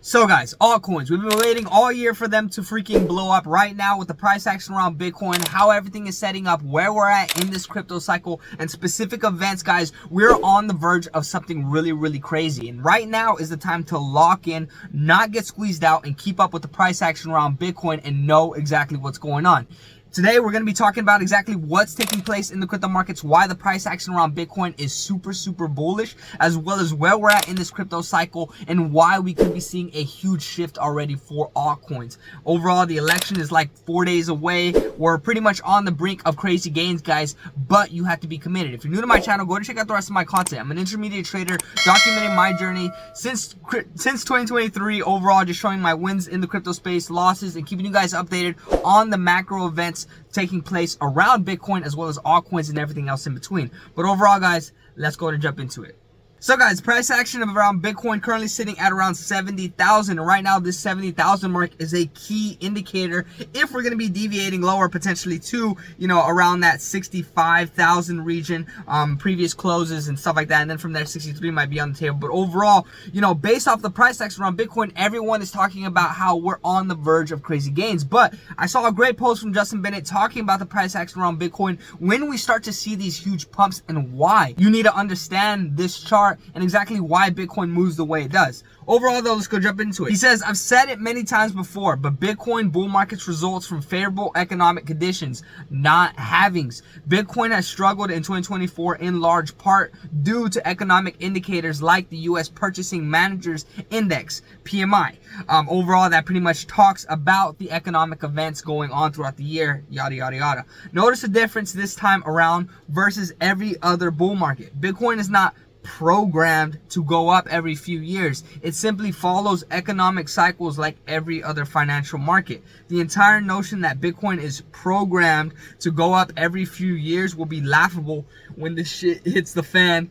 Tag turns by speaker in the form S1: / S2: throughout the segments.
S1: So guys, altcoins, we've been waiting all year for them to freaking blow up. Right now with the price action around Bitcoin, how everything is setting up, where we're at in this crypto cycle, and specific events, guys, we're on the verge of something really crazy. And right now is the time to lock in, not get squeezed out, and keep up with the price action around Bitcoin and know exactly what's going on. Today, we're going to be talking about exactly what's taking place in the crypto markets, why the price action around Bitcoin is super bullish, as well as where we're at in this crypto cycle and why we could be seeing a huge shift already for altcoins. Overall, the election is like 4 days away. We're pretty much on the brink of crazy gains, guys, but you have to be committed. If you're new to my channel, go and check out the rest of my content. I'm an intermediate trader documenting my journey since 2023 overall, just showing my wins in the crypto space, losses, and keeping you guys updated on the macro events taking place around Bitcoin, as well as altcoins and everything else in between. But overall, guys, let's go and jump into it. So guys, price action of around Bitcoin currently sitting at around 70,000. Right now, this 70,000 mark is a key indicator if we're going to be deviating lower potentially to, around that 65,000 region, previous closes and stuff like that. And then from there, 63 might be on the table. But overall, based off the price action around Bitcoin, everyone is talking about how we're on the verge of crazy gains. But I saw a great post from Justin Bennett talking about the price action around Bitcoin when we start to see these huge pumps and why. You need to understand this chart and exactly why Bitcoin moves the way it does. Overall though, let's go jump into it. He says, I've said it many times before, but Bitcoin bull markets results from favorable economic conditions, not halvings. Bitcoin has struggled in 2024 in large part due to economic indicators like the US Purchasing Managers Index, PMI. Overall, that pretty much talks about the economic events going on throughout the year, yada. Notice the difference this time around versus every other bull market. Bitcoin is not programmed to go up every few years. It simply follows economic cycles like every other financial market. The entire notion that Bitcoin is programmed to go up every few years will be laughable when this shit hits the fan,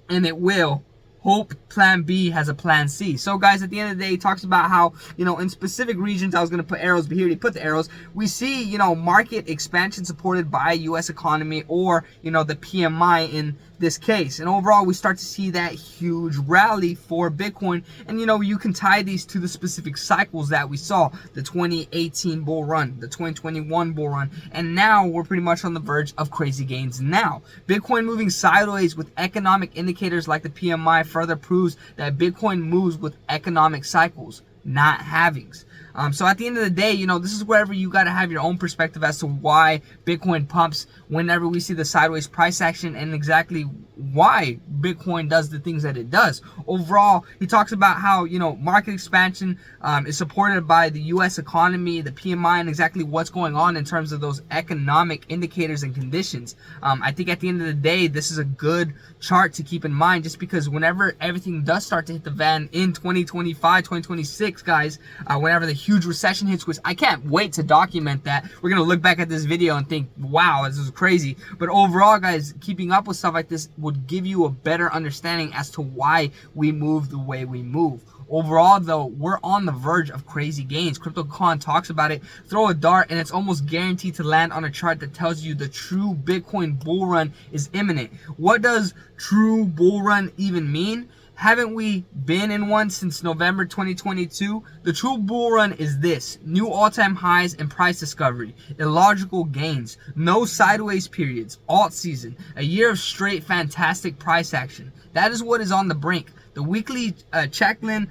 S1: and it will. Hope plan B has a plan C. So guys, at the end of the day, he talks about how, in specific regions, I was going to put arrows, but here he put the arrows. We see, market expansion supported by US economy or, the PMI in this case. And overall, we start to see that huge rally for Bitcoin. And, you can tie these to the specific cycles that we saw, the 2018 bull run, the 2021 bull run. And now we're pretty much on the verge of crazy gains now. Bitcoin moving sideways with economic indicators like the PMI further proves that Bitcoin moves with economic cycles, not halvings. So at the end of the day, this is wherever you got to have your own perspective as to why Bitcoin pumps whenever we see the sideways price action and exactly why Bitcoin does the things that it does. Overall, he talks about how, market expansion is supported by the US economy, the PMI, and exactly what's going on in terms of those economic indicators and conditions. I think at the end of the day, this is a good chart to keep in mind, just because whenever everything does start to hit the van in 2025, 2026, guys, whenever the huge recession hits, which I can't wait to document that. We're going to look back at this video and think, wow, this is crazy. But overall, guys, keeping up with stuff like this would give you a better understanding as to why we move the way we move. Overall, though, we're on the verge of crazy gains. CryptoCon talks about it. Throw a dart, and it's almost guaranteed to land on a chart that tells you the true Bitcoin bull run is imminent. What does true bull run even mean? Haven't we been in one since November 2022? The true bull run is this: new all-time highs and price discovery, illogical gains, no sideways periods, alt season, a year of straight fantastic price action. That is what is on the brink. The weekly check-in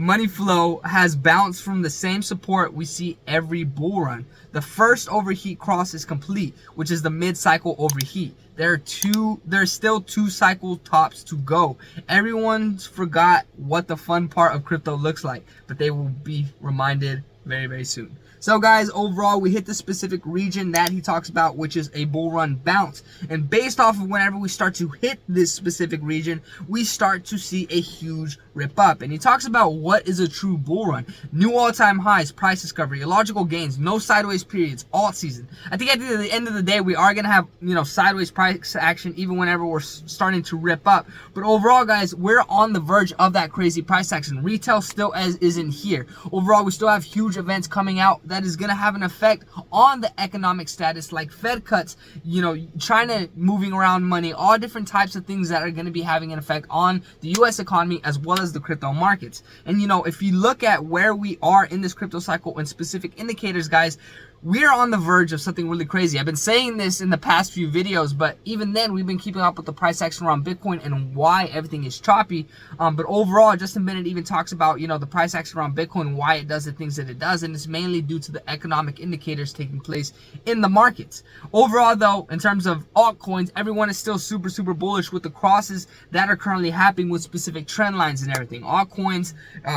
S1: money flow has bounced from the same support we see every bull run. The first overheat cross is complete, which is the mid-cycle overheat. There's still 2 cycle tops to go. Everyone's forgot what the fun part of crypto looks like, but they will be reminded very soon. So guys, overall, we hit the specific region that he talks about, which is a bull run bounce. And based off of whenever we start to hit this specific region, we start to see a huge rip up. And he talks about what is a true bull run: new all-time highs, price discovery, illogical gains, no sideways periods, alt season. I think at the end of the day, we are going to have, sideways price action even whenever we're starting to rip up. But overall, guys, we're on the verge of that crazy price action. Retail still isn't here. Overall, we still have huge huge events coming out that is going to have an effect on the economic status, like Fed cuts, you know, China moving around money, all different types of things that are going to be having an effect on the US economy as well as the crypto markets. And you know, if you look at where we are in this crypto cycle and specific indicators, guys, we're on the verge of something really crazy. I've been saying this in the past few videos, but even then we've been keeping up with the price action around Bitcoin and why everything is choppy. But overall, Justin Bennett even talks about, you know, the price action around Bitcoin, why it does the things that it does, and it's mainly due to the economic indicators taking place in the markets. Overall though, in terms of altcoins, everyone is still super bullish with the crosses that are currently happening with specific trend lines and everything. Altcoins,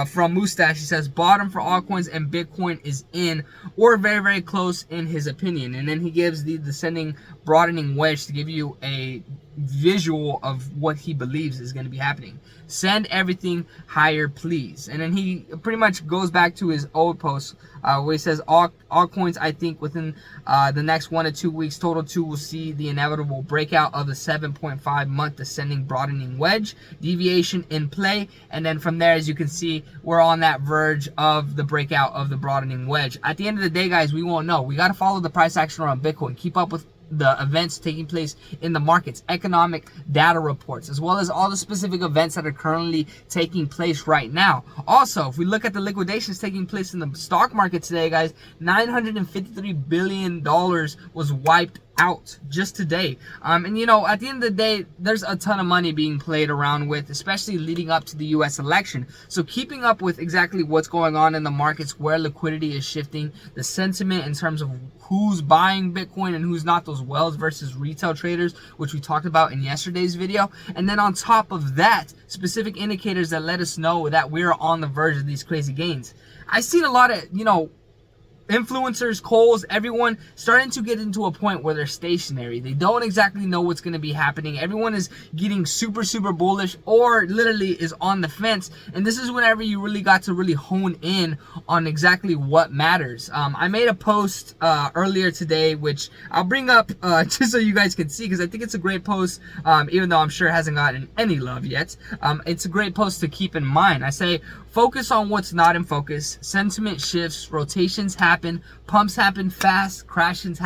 S1: from Mustache, he says bottom for altcoins and Bitcoin is in or very close in his opinion. And then he gives the descending broadening wedge to give you a visual of what he believes is going to be happening. Send everything higher, please. And then he pretty much goes back to his old post where he says altcoins, I think within the next 1 to 2 weeks, total 2 will see the inevitable breakout of the 7.5 month descending broadening wedge deviation in play. And then from there, as you can see, we're on that verge of the breakout of the broadening wedge. At the end of the day, guys, we won't know. We got to follow the price action around Bitcoin, keep up with the events taking place in the markets, economic data reports, as well as all the specific events that are currently taking place right now. Also, if we look at the liquidations taking place in the stock market today, guys, $953 billion was wiped out just today. And you know, at the end of the day, there's a ton of money being played around with, especially leading up to the US election. So keeping up with exactly what's going on in the markets, where liquidity is shifting, the sentiment in terms of who's buying Bitcoin and who's not, those whales versus retail traders, which we talked about in yesterday's video. And then on top of that, specific indicators that let us know that we're on the verge of these crazy gains. I've seen a lot of, you know, influencers, Coles, everyone starting to get into a point where they're stationary. They don't exactly know what's going to be happening. Everyone is getting super bullish or literally is on the fence. And this is whenever you really got to really hone in on exactly what matters. I made a post earlier today, which I'll bring up just so you guys can see, because I think it's a great post, even though I'm sure it hasn't gotten any love yet. It's a great post to keep in mind. I say, focus on what's not in focus. Sentiment shifts, rotations happen, pumps happen fast, crashes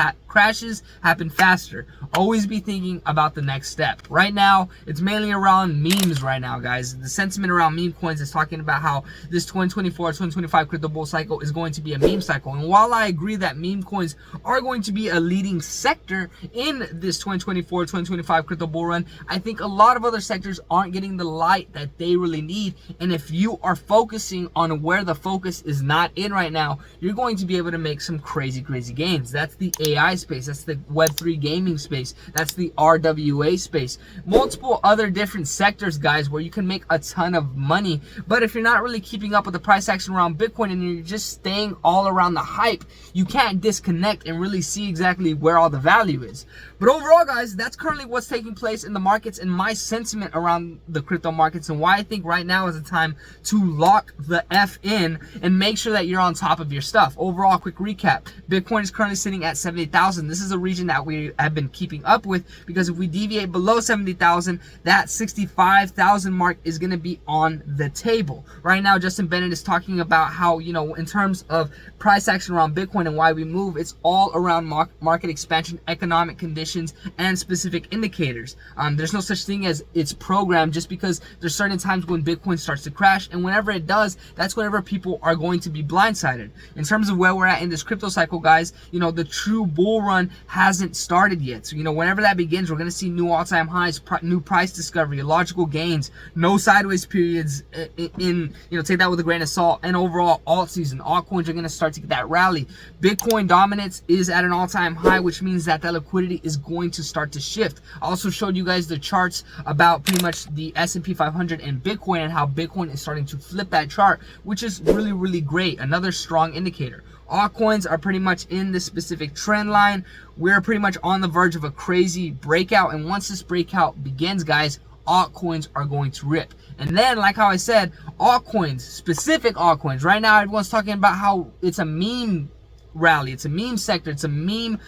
S1: happen faster. Always be thinking about the next step. Right now, it's mainly around memes right now, guys. The sentiment around meme coins is talking about how this 2024-2025 crypto bull cycle is going to be a meme cycle. And while I agree that meme coins are going to be a leading sector in this 2024-2025 crypto bull run, I think a lot of other sectors aren't getting the light that they really need. And if you are focusing on where the focus is not in right now, you're going to be able to make some crazy gains. That's the AI space, that's the Web3 gaming space, that's the RWA space, multiple other different sectors, guys, where you can make a ton of money. But if you're not really keeping up with the price action around Bitcoin and you're just staying all around the hype, you can't disconnect and really see exactly where all the value is. But overall, guys, that's currently what's taking place in the markets and my sentiment around the crypto markets, and why I think right now is the time to lock the F in and make sure that you're on top of your stuff. Overall, quick recap. Bitcoin is currently sitting at 70,000. This is a region that we have been keeping up with, because if we deviate below 70,000, that 65,000 mark is going to be on the table. Right now, Justin Bennett is talking about how, you know, in terms of price action around Bitcoin and why we move, it's all around market expansion, economic conditions, and specific indicators. There's no such thing as it's programmed, just because there's certain times when Bitcoin starts to crash, and whenever it does, that's whenever people are going to be blindsided. In terms of where we're at in this crypto cycle, guys, you know, the true bull run hasn't started yet. So, you know, whenever that begins, we're going to see new all-time highs, new price discovery, logical gains, no sideways periods in, you know, take that with a grain of salt. And overall, alt season, altcoins are going to start to get that rally. Bitcoin dominance is at an all-time high, which means that that liquidity is going to start to shift. I also showed you guys the charts about pretty much the S&P 500 and Bitcoin, and how Bitcoin is starting to flip that chart, which is really great. Another strong indicator. Altcoins are pretty much in this specific trend line. We're pretty much on the verge of a crazy breakout, and once this breakout begins, guys, altcoins are going to rip. And then, like how I said, altcoins, specific altcoins, right now everyone's talking about how it's a meme rally, it's a meme sector, it's a meme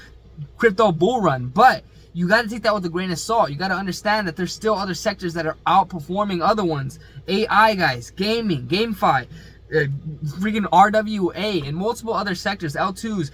S1: crypto bull run. But you got to take that with a grain of salt. You got to understand that there's still other sectors that are outperforming other ones. AI, guys, gaming, GameFi, freaking RWA and multiple other sectors, L2s.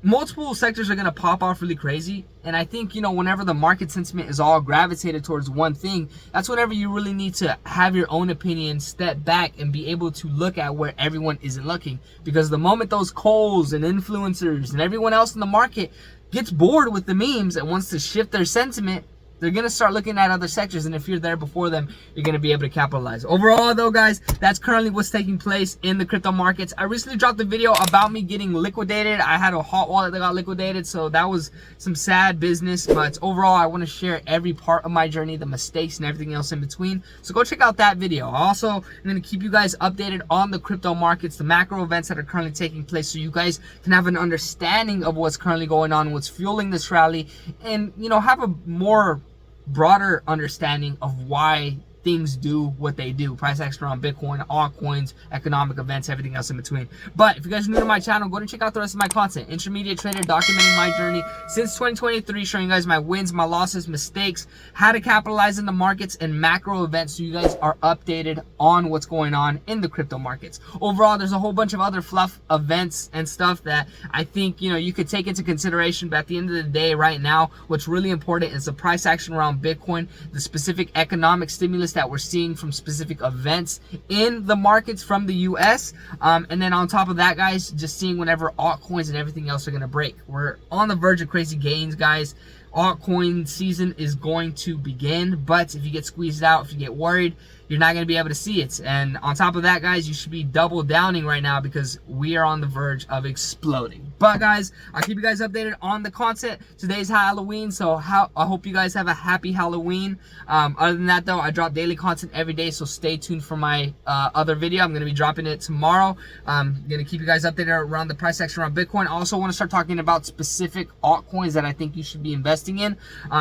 S1: Multiple sectors are going to pop off really crazy. And I think, you know, whenever the market sentiment is all gravitated towards one thing, that's whenever you really need to have your own opinion, step back, and be able to look at where everyone isn't looking. Because the moment those Coles and influencers and everyone else in the market gets bored with the memes and wants to shift their sentiment, they're going to start looking at other sectors, and if you're there before them, you're going to be able to capitalize. Overall, though, guys, that's currently what's taking place in the crypto markets. I recently dropped a video about me getting liquidated. I had a hot wallet that got liquidated, so that was some sad business, but overall, I want to share every part of my journey, the mistakes and everything else in between, so go check out that video. Also, I'm going to keep you guys updated on the crypto markets, the macro events that are currently taking place, so you guys can have an understanding of what's currently going on, what's fueling this rally, and, you know, have a more broader understanding of why things do what they do. Price action around Bitcoin, altcoins, economic events, everything else in between. But if you guys are new to my channel, go and check out the rest of my content. Intermediate trader, documenting my journey since 2023, showing you guys my wins, my losses, mistakes, how to capitalize in the markets, and macro events, so you guys are updated on what's going on in the crypto markets. Overall, there's a whole bunch of other fluff events and stuff that I think, you know, you could take into consideration. But at the end of the day, right now, what's really important is the price action around Bitcoin, the specific economic stimulus that we're seeing from specific events in the markets from the US, and then on top of that, guys, just seeing whenever altcoins and everything else are going to break. We're on the verge of crazy gains, guys. Altcoin season is going to begin, but if you get squeezed out, if you get worried, you're not going to be able to see it. And on top of that, guys, you should be double downing right now, because we are on the verge of exploding. But guys, I'll keep you guys updated on the content. Today's Halloween, so I hope you guys have a happy Halloween. Other than that, though, I drop daily content every day, so stay tuned for my other video. I'm going to be dropping it tomorrow. I'm going to keep you guys updated around the price action around Bitcoin. I also want to start talking about specific altcoins that I think you should be investing in,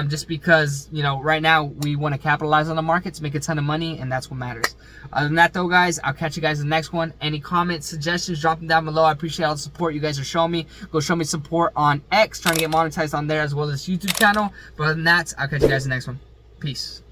S1: just because, you know, right now we want to capitalize on the markets, make a ton of money, and that's what matters. Other than that, though, guys, I'll catch you guys in the next one. Any comments, suggestions, drop them down below. I appreciate all the support you guys are showing me. Go show me support on X, trying to get monetized on there, as well as YouTube channel. But other than that, I'll catch you guys in the next one. Peace.